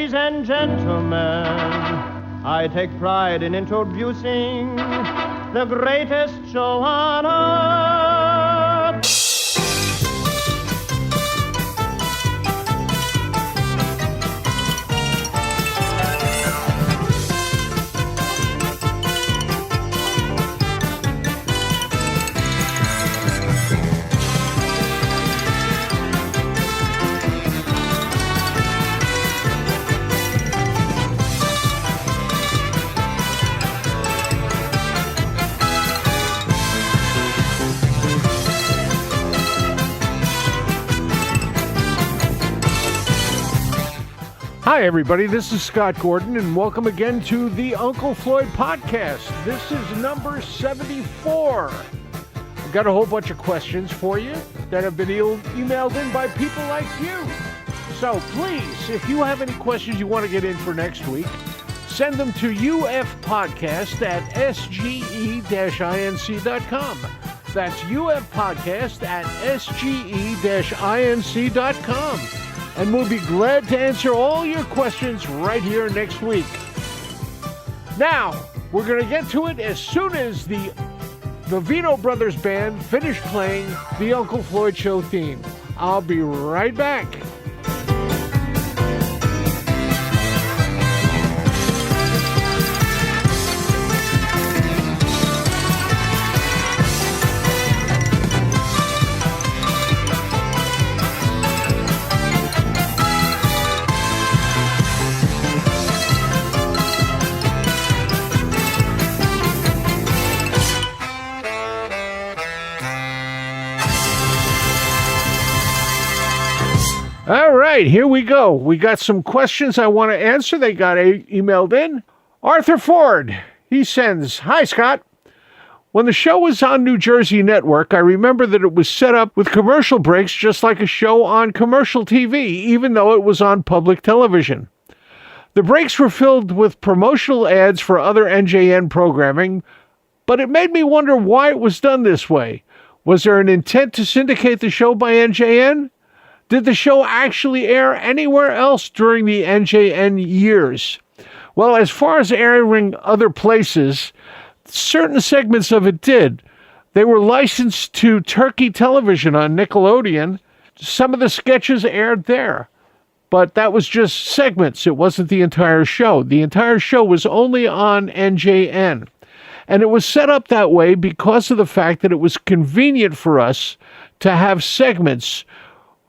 Ladies and gentlemen, I take pride in introducing the greatest show on earth. Hi, everybody. This is Scott Gordon, and welcome again to the Uncle Floyd podcast. This is number 74. I've got a whole bunch of questions for you that have been emailed in by people like you. So please, if you have any questions you want to get in for next week, send them to ufpodcast@sge-inc.com. That's ufpodcast@sge-inc.com. And we'll be glad to answer all your questions right here next week. Now, we're going to get to it as soon as the Vito Brothers Band finish playing the Uncle Floyd Show theme. I'll be right back. All right, here we go. We got some questions I want to answer. They got emailed in. Arthur Ford, he sends, "Hi, Scott. When the show was on New Jersey Network, I remember that it was set up with commercial breaks just like a show on commercial TV, even though it was on public television. The breaks were filled with promotional ads for other NJN programming, but it made me wonder why it was done this way. Was there an intent to syndicate the show by NJN? Did the show actually air anywhere else during the NJN years? Well, as far as airing other places, certain segments of it did. They were licensed to Turkey Television on Nickelodeon. Some of the sketches aired there, but that was just segments. It wasn't the entire show. The entire show was only on NJN. And it was set up that way because of the fact that it was convenient for us to have segments.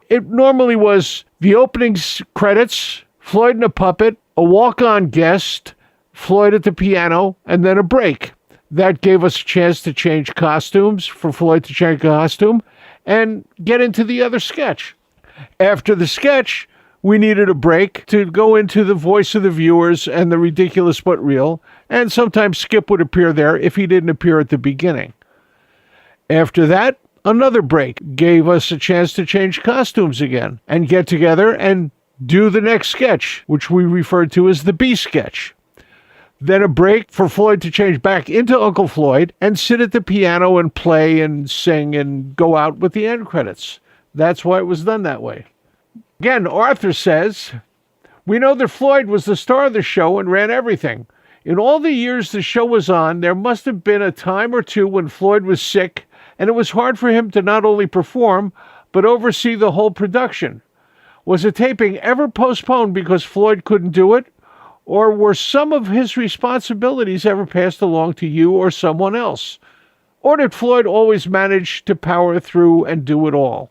It normally was the opening credits, Floyd and a puppet, a walk-on guest, Floyd at the piano, and then a break. That gave us a chance to change costumes, for Floyd to change costume, and get into the other sketch. After the sketch, we needed a break to go into the voice of the viewers and the ridiculous but real, and sometimes Skip would appear there if he didn't appear at the beginning. After that, another break gave us a chance to change costumes again and get together and do the next sketch, which we referred to as the B sketch. Then a break for Floyd to change back into Uncle Floyd and sit at the piano and play and sing and go out with the end credits. That's why it was done that way. Again, Arthur says, "We know that Floyd was the star of the show and ran everything. In all the years the show was on, there must have been a time or two when Floyd was sick, and it was hard for him to not only perform, but oversee the whole production. Was a taping ever postponed because Floyd couldn't do it? Or were some of his responsibilities ever passed along to you or someone else? Or did Floyd always manage to power through and do it all?"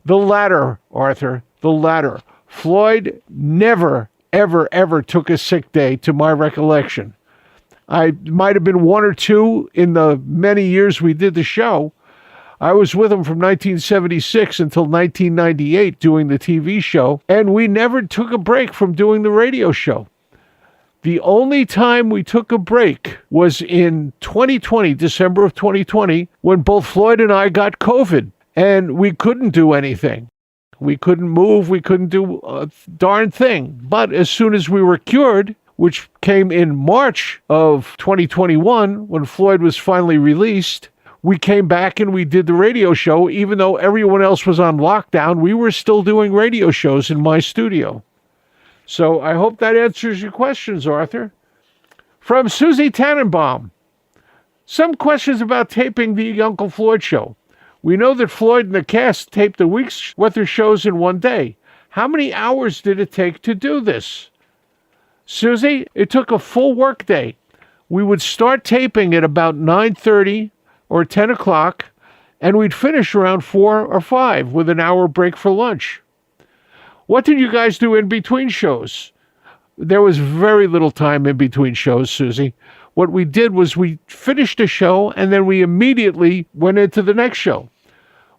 The latter, Arthur, the latter. Floyd never, ever, ever took a sick day, to my recollection. I might have been one or two in the many years we did the show. I was with him from 1976 until 1998 doing the TV show, and we never took a break from doing the radio show. The only time we took a break was in 2020, December of 2020, when both Floyd and I got COVID, and we couldn't do anything. We couldn't move, we couldn't do a darn thing. But as soon as we were cured, which came in March of 2021, when Floyd was finally released, we came back and we did the radio show. Even though everyone else was on lockdown, we were still doing radio shows in my studio. So I hope that answers your questions, Arthur. From Susie Tannenbaum. Some questions about taping the Uncle Floyd show. We know that Floyd and the cast taped a week's worth of shows in one day. How many hours did it take to do this? Susie, it took a full work day. We would start taping at about 9:30 or 10 o'clock, and we'd finish around 4 or 5 with an hour break for lunch. What did you guys do in between shows? There was very little time in between shows, Susie. What we did was we finished a show, and then we immediately went into the next show.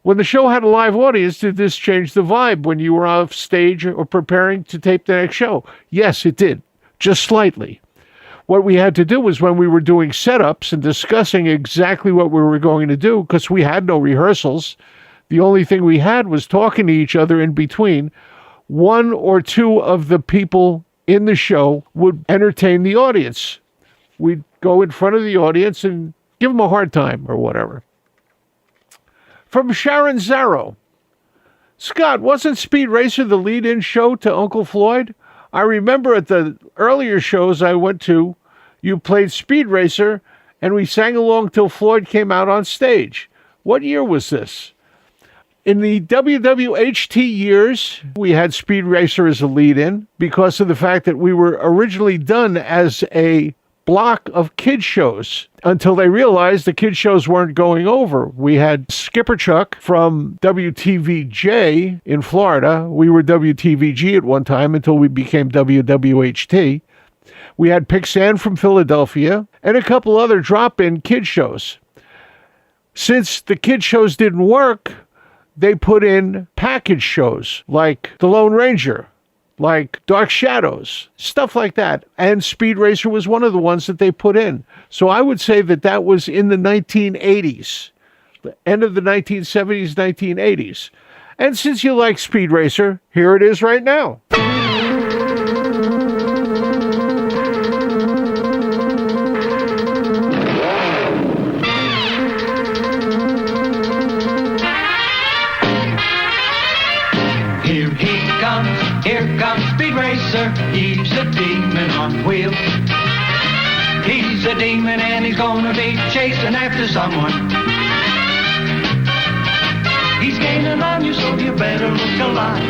When the show had a live audience, did this change the vibe when you were off stage or preparing to tape the next show? Yes, it did, just slightly. What we had to do was when we were doing setups and discussing exactly what we were going to do, because we had no rehearsals, the only thing we had was talking to each other in between. One or two of the people in the show would entertain the audience. We'd go in front of the audience and give them a hard time or whatever. From Sharon Zarrow. Scott, wasn't Speed Racer the lead-in show to Uncle Floyd? I remember at the earlier shows I went to, you played Speed Racer, and we sang along till Floyd came out on stage. What year was this? In the WWHT years, we had Speed Racer as a lead-in because of the fact that we were originally done as a block of kid shows until they realized the kid shows weren't going over. We had Skipper Chuck from WTVJ in Florida. We were WTVG at one time until we became WWHT. We had Pixan from Philadelphia and a couple other drop-in kid shows. Since the kid shows didn't work, they put in package shows like The Lone Ranger, like Dark Shadows, stuff like that. And Speed Racer was one of the ones that they put in. So I would say that that was in the 1980s, the end of the 1970s, 1980s. And since you like Speed Racer, here it is right now. Here comes Speed Racer, he's a demon on wheels. He's a demon and he's gonna be chasing after someone. He's gaining on you, so you better look alive.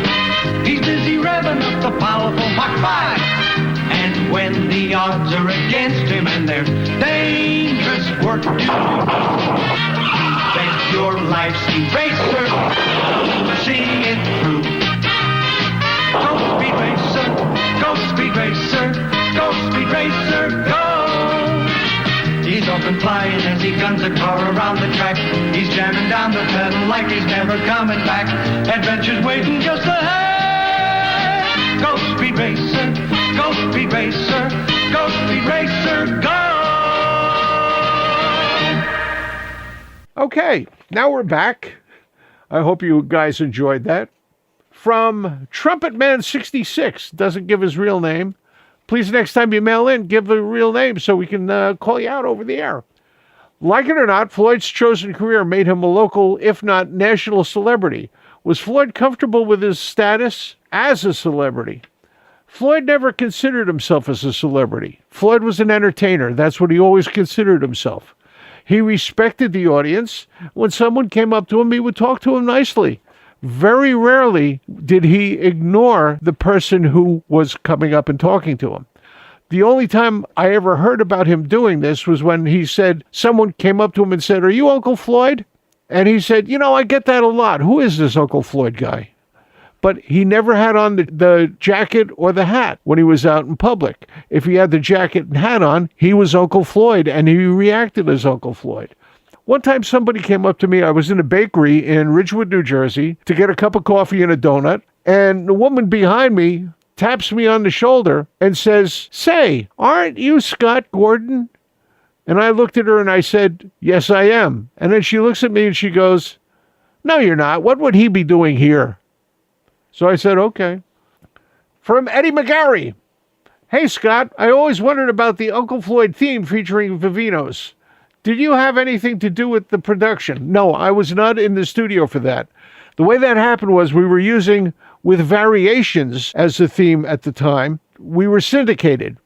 He's busy revving up the powerful Mach 5. And when the odds are against him and there's dangerous work to do, bet your life, Speed Racer, see it through. Go Speed Racer, go Speed Racer, go Speed Racer, go! He's up and flying as he guns a car around the track. He's jamming down the pedal like he's never coming back. Adventure's waiting just ahead. Go Speed Racer, go Speed Racer, go Speed Racer, go! Okay, now we're back. I hope you guys enjoyed that. From Trumpet Man 66, doesn't give his real name. Please, next time you mail in, give a real name so we can call you out over the air. Like it or not, Floyd's chosen career made him a local, if not national celebrity. Was Floyd comfortable with his status as a celebrity? Floyd never considered himself as a celebrity. Floyd was an entertainer. That's what he always considered himself. He respected the audience. When someone came up to him, he would talk to him nicely. Very rarely did he ignore the person who was coming up and talking to him. The only time I ever heard about him doing this was when he said, someone came up to him and said, "Are you Uncle Floyd?" And he said, I get that a lot. Who is this Uncle Floyd guy? But he never had on the jacket or the hat when he was out in public. If he had the jacket and hat on, he was Uncle Floyd, and he reacted as Uncle Floyd. One time somebody came up to me, I was in a bakery in Ridgewood, New Jersey, to get a cup of coffee and a donut, and the woman behind me taps me on the shoulder and says, "Say, aren't you Scott Gordon?" And I looked at her and I said, "Yes, I am." And then she looks at me and she goes, "No, you're not. What would he be doing here?" So I said, "Okay." From Eddie McGarry. "Hey, Scott, I always wondered about the Uncle Floyd theme featuring Vivinos. Did you have anything to do with the production?" No, I was not in the studio for that. The way that happened was we were using with Variations as the theme at the time, we were syndicated.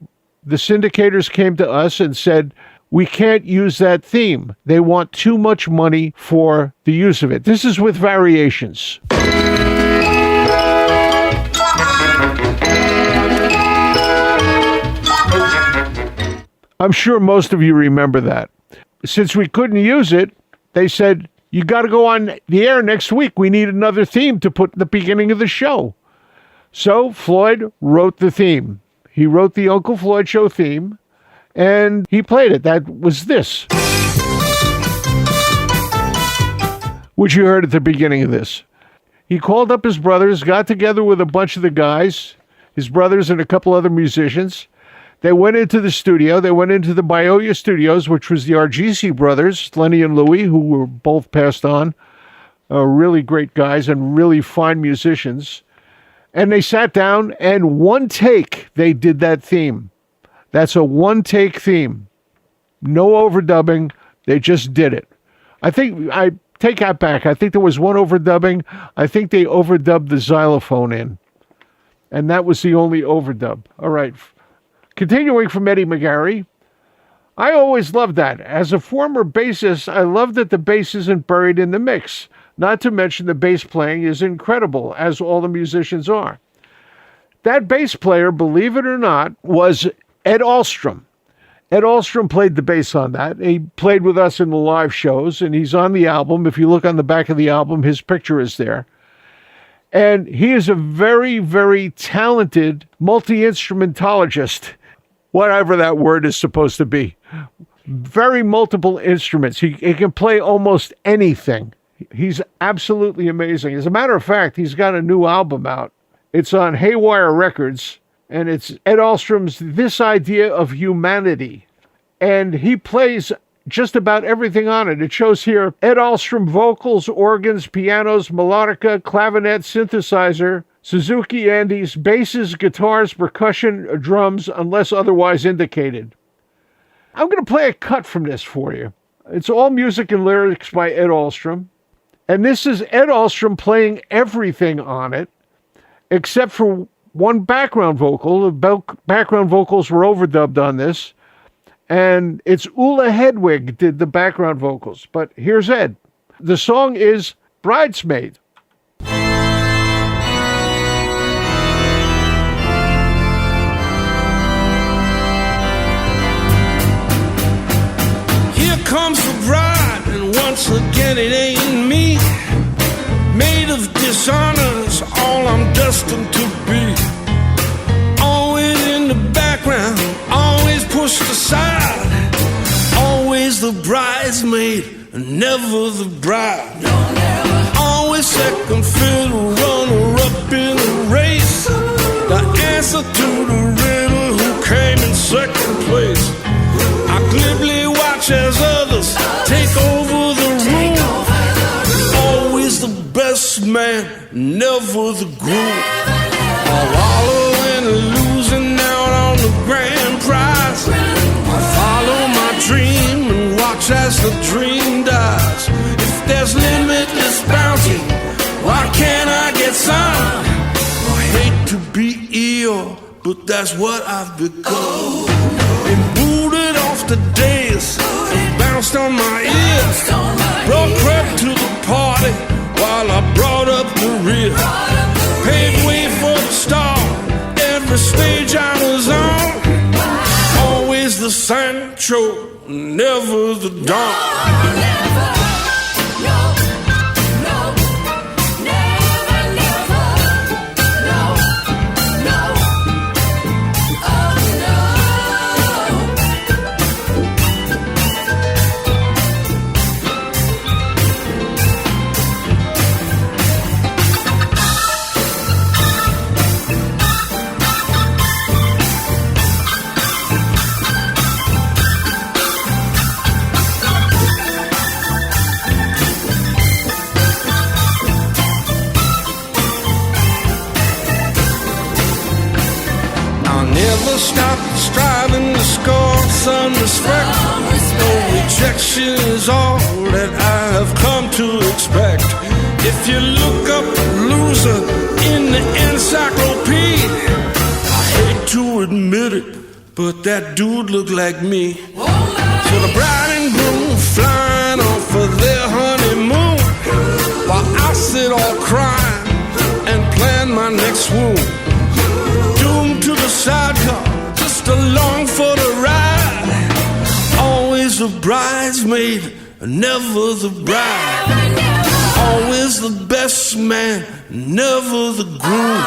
The syndicators came to us and said, we can't use that theme. They want too much money for the use of it. This is with Variations. I'm sure most of you remember that. Since we couldn't use it, they said, you got to go on the air next week. We need another theme to put at the beginning of the show. So Floyd wrote the theme. He wrote the Uncle Floyd Show theme, and he played it. That was this, which you heard at the beginning of this. He called up his brothers, got together with a bunch of the guys, his brothers and a couple other musicians. They went into the studio. They went into the Bioya Studios, which was the RGC brothers, Lenny and Louie, who were both passed on. Really great guys and really fine musicians. And they sat down, and one take, they did that theme. That's a one-take theme. No overdubbing. They just did it. I take that back. I think there was one overdubbing. I think they overdubbed the xylophone in. And that was the only overdub. All right. Continuing from Eddie McGarry, I always loved that. As a former bassist, I love that the bass isn't buried in the mix. Not to mention the bass playing is incredible, as all the musicians are. That bass player, believe it or not, was Ed Ahlstrom. Ed Ahlstrom played the bass on that. He played with us in the live shows, and he's on the album. If you look on the back of the album, his picture is there. And he is a very, very talented multi-instrumentalist, whatever that word is supposed to be. Very multiple instruments. He can play almost anything. He's absolutely amazing. As a matter of fact, he's got a new album out. It's on Haywire Records, and it's Ed Ahlstrom's This Idea of Humanity. And he plays just about everything on it. It shows here Ed Ahlstrom vocals, organs, pianos, melodica, clavinet, synthesizer, Suzuki Andes, basses, guitars, percussion, drums, unless otherwise indicated. I'm going to play a cut from this for you. It's all music and lyrics by Ed Ahlstrom. And this is Ed Ahlstrom playing everything on it, except for one background vocal. The background vocals were overdubbed on this. And it's Ulla Hedwig did the background vocals. But here's Ed. The song is Bridesmaid. Comes the bride, and once again it ain't me. Made of dishonors, all I'm destined to be. Always in the background, always pushed aside. Always the bridesmaid, and never the bride. No, never. Always second fiddle, runner-up in the race. The answer to the riddle, who came in second place. I glibly watch as others take over the room. Always the best man, never the groom. I wallow in losing out on the grand prize. I follow my dream and watch as the dream dies. If there's limitless bounty, why can't I get some? I hate to be ill, but that's what I've become. And booted off the dais and bounced on my ears. Brought crap to the party while I brought up the rear. Paved way for the star, every stage I was on. Always the Sancho, never the Don. Stop striving to score some respect. No rejection is all that I have come to expect. If you look up loser in the but that dude looked like me. So the bride and groom flying off for their honeymoon, while I sit all crying and plan my next swoon. Doomed to the sidecar, just along for the ride. Always the bridesmaid, never the bride. Always the best man, never the groom.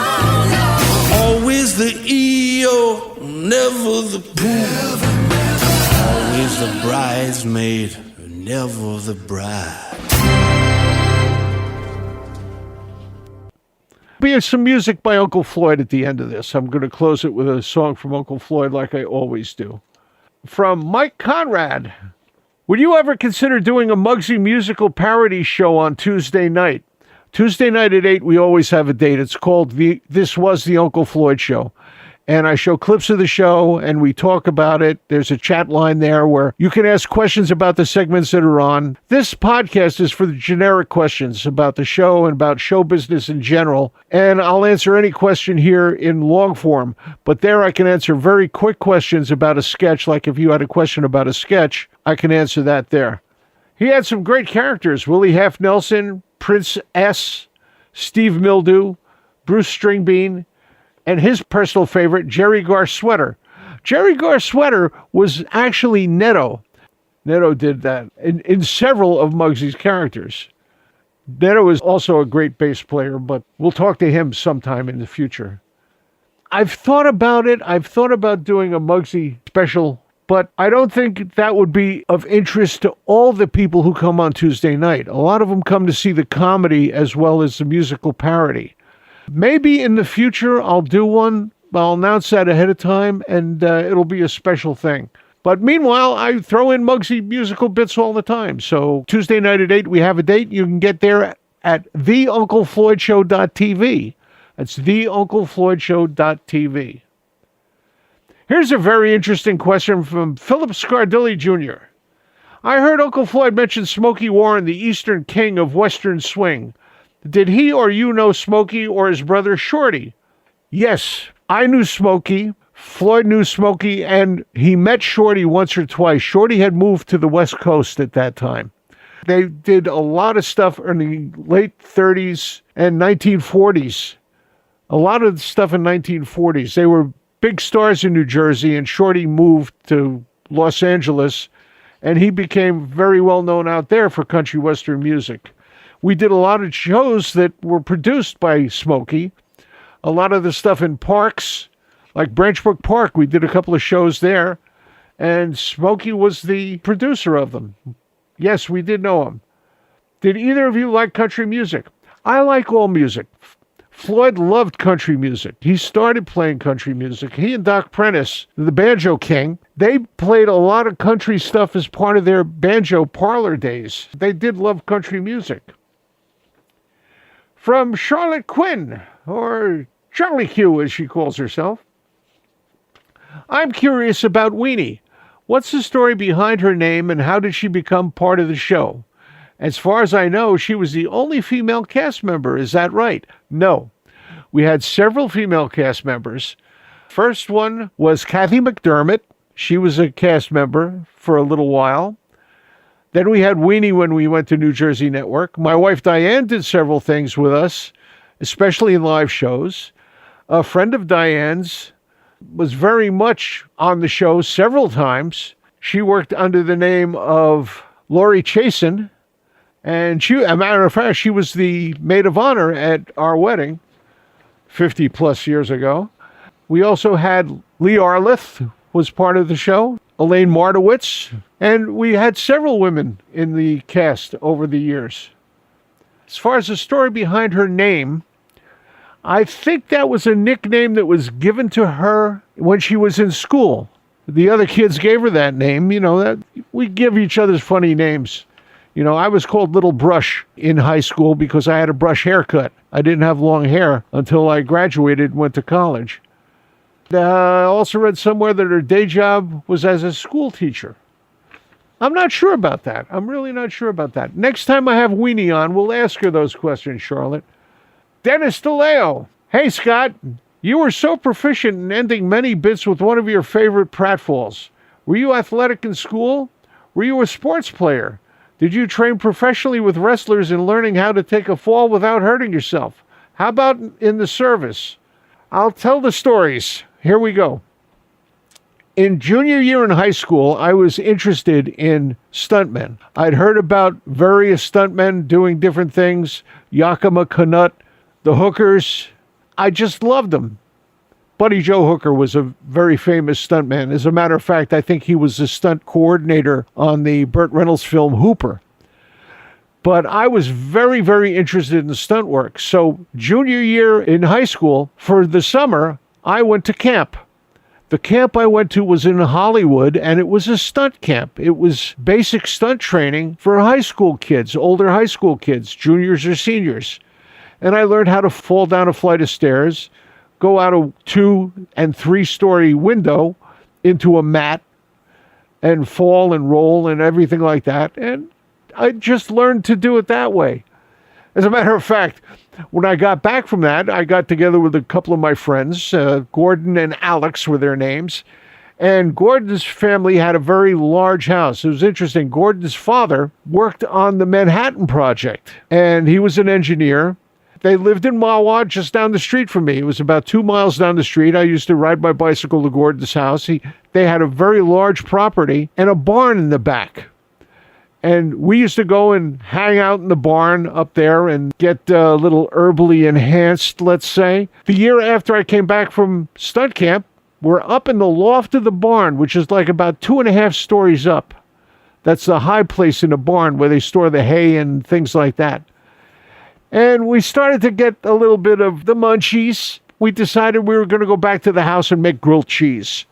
Always the EO, never the groom. Always the bridesmaid, never the bride. Be some music by Uncle Floyd at the end of this. I'm going to close it with a song from Uncle Floyd like I always do. From Mike Conrad. Would you ever consider doing a Muggsy musical parody show on Tuesday night? Tuesday night at 8, we always have a date. It's called This Was the Uncle Floyd Show. And I show clips of the show, and we talk about it. There's a chat line there where you can ask questions about the segments that are on. This podcast is for the generic questions about the show and about show business in general. And I'll answer any question here in long form. But there I can answer very quick questions about a sketch. Like if you had a question about a sketch, I can answer that there. He had some great characters. Willie Half Nelson, Prince S., Steve Mildew, Bruce Stringbean, and his personal favorite, Jerry Garsweater. Jerry Garsweater was actually Netto. Netto did that in several of Muggsy's characters. Netto is also a great bass player, but we'll talk to him sometime in the future. I've thought about it. I've thought about doing a Muggsy special, but I don't think that would be of interest to all the people who come on Tuesday night. A lot of them come to see the comedy as well as the musical parody. Maybe in the future I'll do one. I'll announce that ahead of time, and it'll be a special thing. But meanwhile, I throw in Muggsy musical bits all the time. So Tuesday night at 8, we have a date. You can get there at theunclefloydshow.tv. That's theunclefloydshow.tv. Here's a very interesting question from Philip Scardilli Jr. I heard Uncle Floyd mention Smokey Warren, the Eastern King of Western Swing. Did he or you know Smokey or his brother Shorty? Yes, I knew Smokey. Floyd knew Smokey, and he met Shorty once or twice. Shorty had moved to the West Coast at that time. They did a lot of stuff in the late 30s and 1940s. A lot of stuff in 1940s. They were big stars in New Jersey, and Shorty moved to Los Angeles, and he became very well known out there for country western music. We did a lot of shows that were produced by Smokey. A lot of the stuff in parks, like Branchbrook Park, we did a couple of shows there, and Smokey was the producer of them. Yes, we did know him. Did either of you like country music? I like all music. Floyd loved country music. He started playing country music. He and Doc Prentice, the Banjo King, they played a lot of country stuff as part of their banjo parlor days. They did love country music. From Charlotte Quinn, or Charlie Q as she calls herself. I'm curious about Weenie. What's the story behind her name and how did she become part of the show? As far as I know, she was the only female cast member. Is that right? No. We had several female cast members. First one was Kathy McDermott. She was a cast member for a little while. Then we had Weenie when we went to New Jersey Network. My wife Diane did several things with us, especially in live shows. A friend of Diane's was very much on the show several times. She worked under the name of Lori Chasen, and she, as a matter of fact, she was the maid of honor at our wedding 50 plus years ago. We also had Lee Arlith was part of the show, Elaine Martowitz, and we had several women in the cast over the years. As far as the story behind her name, I think that was a nickname that was given to her when she was in school. The other kids gave her that name. You know, that we give each other's funny names. You know, I was called Little Brush in high school because I had a brush haircut. I didn't have long hair until I graduated and went to college. I also read somewhere that her day job was as a school teacher. I'm not sure about that. I'm really not sure about that. Next time I have Weenie on, we'll ask her those questions, Charlotte. Dennis DeLeo. Hey, Scott. You were so proficient in ending many bits with one of your favorite pratfalls. Were you athletic in school? Were you a sports player? Did you train professionally with wrestlers in learning how to take a fall without hurting yourself? How about in the service? I'll tell the stories. Here we go. In junior year in high school, I was interested in stuntmen. I'd heard about various stuntmen doing different things, Yakima Canutt, the Hookers. I just loved them. Buddy Joe Hooker was a very famous stuntman. As a matter of fact, I think he was the stunt coordinator on the Burt Reynolds film Hooper. But I was very, very interested in stunt work. So junior year in high school, for the summer, I went to camp. The camp I went to was in Hollywood, and it was a stunt camp. It was basic stunt training for high school kids, older high school kids, juniors or seniors. And I learned how to fall down a flight of stairs, go out a 2- and 3-story window into a mat, and fall and roll and everything like that. And I just learned to do it that way. As a matter of fact, when I got back from that, I got together with a couple of my friends. Gordon and Alex were their names. And Gordon's family had a very large house. It was interesting. Gordon's father worked on the Manhattan Project, and he was an engineer. They lived in Mahwah, just down the street from me. It was about 2 miles down the street. I used to ride my bicycle to Gordon's house. They had a very large property and a barn in the back. And we used to go and hang out in the barn up there and get a little herbally enhanced, let's say. The year after I came back from stunt camp, we're up in the loft of the barn, which is like about 2.5 stories up. That's the high place in the barn where they store the hay and things like that. And we started to get a little bit of the munchies. We decided we were going to go back to the house and make grilled cheese.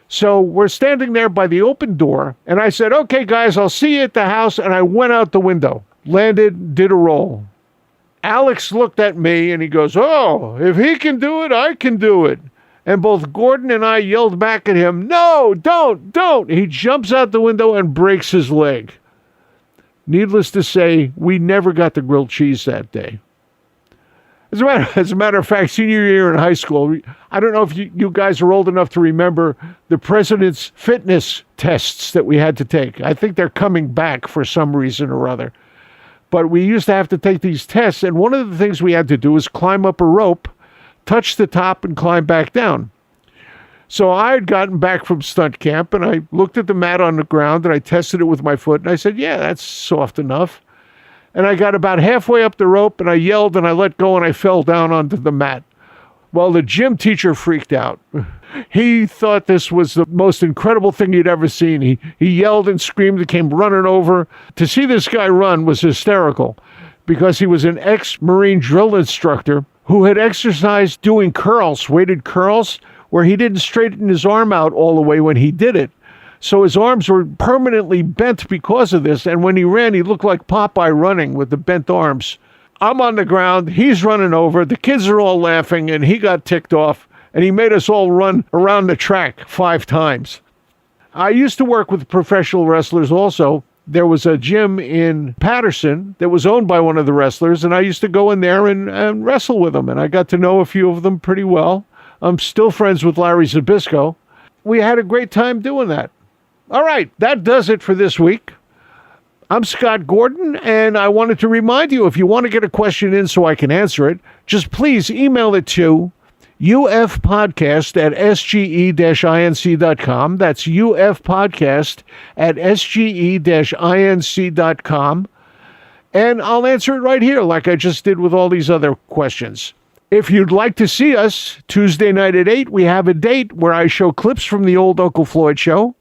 So we're standing there by the open door, and I said, okay, guys, I'll see you at the house, and I went out the window, landed, did a roll. Alex looked at me, and he goes, oh, if he can do it, I can do it. And both Gordon and I yelled back at him, no, don't. He jumps out the window and breaks his leg. Needless to say, we never got the grilled cheese that day. As a matter of fact, senior year in high school, I don't know if you guys are old enough to remember the president's fitness tests that we had to take. I think they're coming back for some reason or other. But we used to have to take these tests, and one of the things we had to do was climb up a rope, touch the top, and climb back down. So I had gotten back from stunt camp, and I looked at the mat on the ground, and I tested it with my foot, and I said, yeah, that's soft enough. And I got about halfway up the rope, and I yelled, and I let go, and I fell down onto the mat. Well, the gym teacher freaked out. He thought this was the most incredible thing he'd ever seen. He yelled and screamed and came running over. To see this guy run was hysterical because he was an ex-Marine drill instructor who had exercised doing curls, weighted curls, where he didn't straighten his arm out all the way when he did it. So his arms were permanently bent because of this, and when he ran, he looked like Popeye running with the bent arms. I'm on the ground, he's running over, the kids are all laughing, and he got ticked off, and he made us all run around the track 5 times. I used to work with professional wrestlers also. There was a gym in Patterson that was owned by one of the wrestlers, and I used to go in there and wrestle with them, and I got to know a few of them pretty well. I'm still friends with Larry Zbyszko. We had a great time doing that. All right, that does it for this week. I'm Scott Gordon, and I wanted to remind you, if you want to get a question in so I can answer it, just please email it to ufpodcast@sge-inc.com. That's ufpodcast@sge-inc.com. And I'll answer it right here like I just did with all these other questions. If you'd like to see us, Tuesday night at 8, we have a date where I show clips from the old Uncle Floyd show.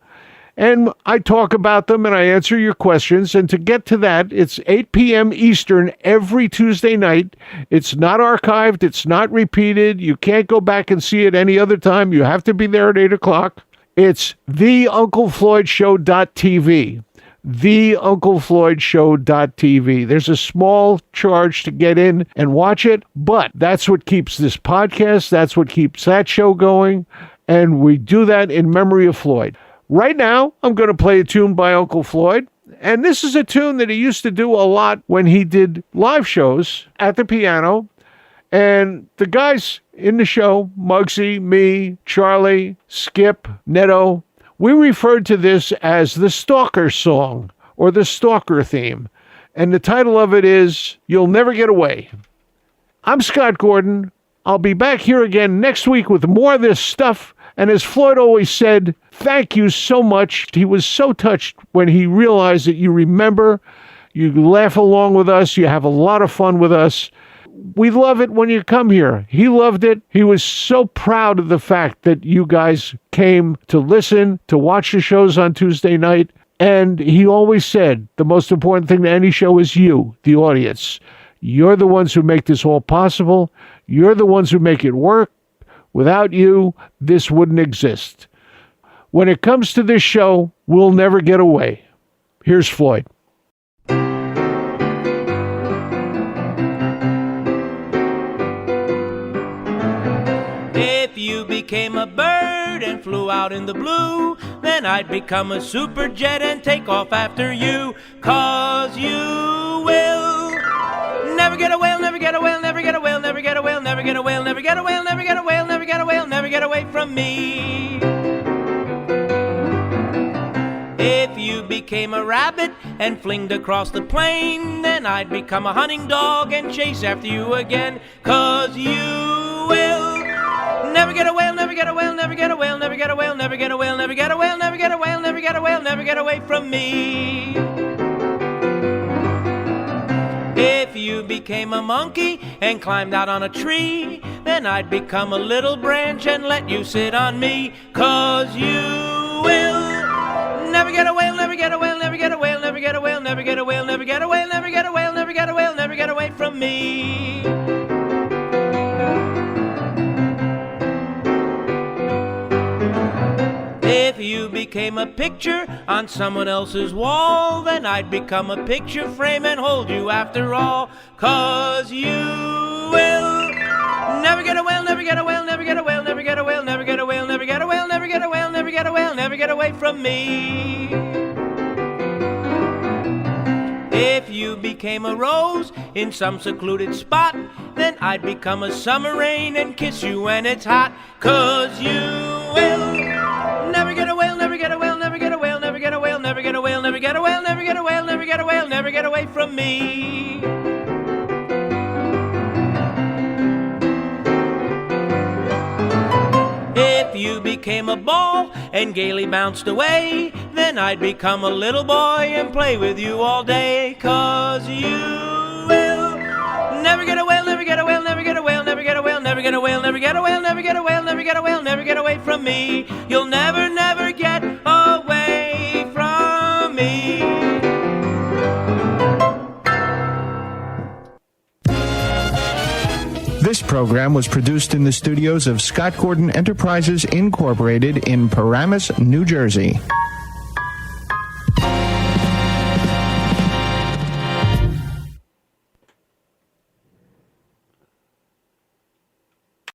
And I talk about them and I answer your questions. And to get to that, it's 8 p.m. Eastern every Tuesday night. It's not archived. It's not repeated. You can't go back and see it any other time. You have to be there at 8 o'clock. It's theunclefloydshow.tv. theunclefloydshow.tv. There's a small charge to get in and watch it, but that's what keeps this podcast. That's what keeps that show going. And we do that in memory of Floyd. Right now, I'm going to play a tune by Uncle Floyd, and this is a tune that he used to do a lot when he did live shows at the piano, and the guys in the show, Muggsy, me, Charlie, Skip, Netto, we referred to this as the Stalker song or the Stalker theme. And the title of it is You'll Never Get Away. I'm Scott Gordon. I'll be back here again next week with more of this stuff. And as Floyd always said, thank you so much. He was so touched when he realized that you remember, you laugh along with us, you have a lot of fun with us. We love it when you come here. He loved it. He was so proud of the fact that you guys came to listen, to watch the shows on Tuesday night. And he always said, the most important thing to any show is you, the audience. You're the ones who make this all possible. You're the ones who make it work. Without you, this wouldn't exist. When it comes to this show, we'll never get away. Here's Floyd. If you became a bird and flew out in the blue, then I'd become a super jet and take off after you. 'Cause you will never get away, never get away, never get away, never get away, never get away, never get away, never get away, never get away, never get away from me. If you became a rabbit and flinged across the plain, then I'd become a hunting dog and chase after you again. 'Cause you will never get away, never get away, never get away, never get away, never get away, never get away, never get away, never get away, never get away from me. If you became a monkey and climbed out on a tree, then I'd become a little branch and let you sit on me. 'Cause you will never get away, never get away, never get away, never get away, never get away, never get away, never get away, never get away, never get away from me. If you became a picture on someone else's wall, then I'd become a picture frame and hold you after all. 'Cause you will never get away, never get away, never get away, never get away, never get away, never get away, never get away, never get away, never get away from me. If you became a rose in some secluded spot, then I'd become a summer rain and kiss you when it's hot. 'Cause you will never get away, never get away, never get away, never get away, never get away, never get away, never get away, never get away, never get away from me. If you became a ball and gaily bounced away, then I'd become a little boy and play with you all day. 'Cause you will never get away, never get away, never get away, never get away, never get away, never get away, never get away, never get away, never get away from me. You'll never, never get away from me. This program was produced in the studios of Scott Gordon Enterprises, Incorporated in Paramus, New Jersey.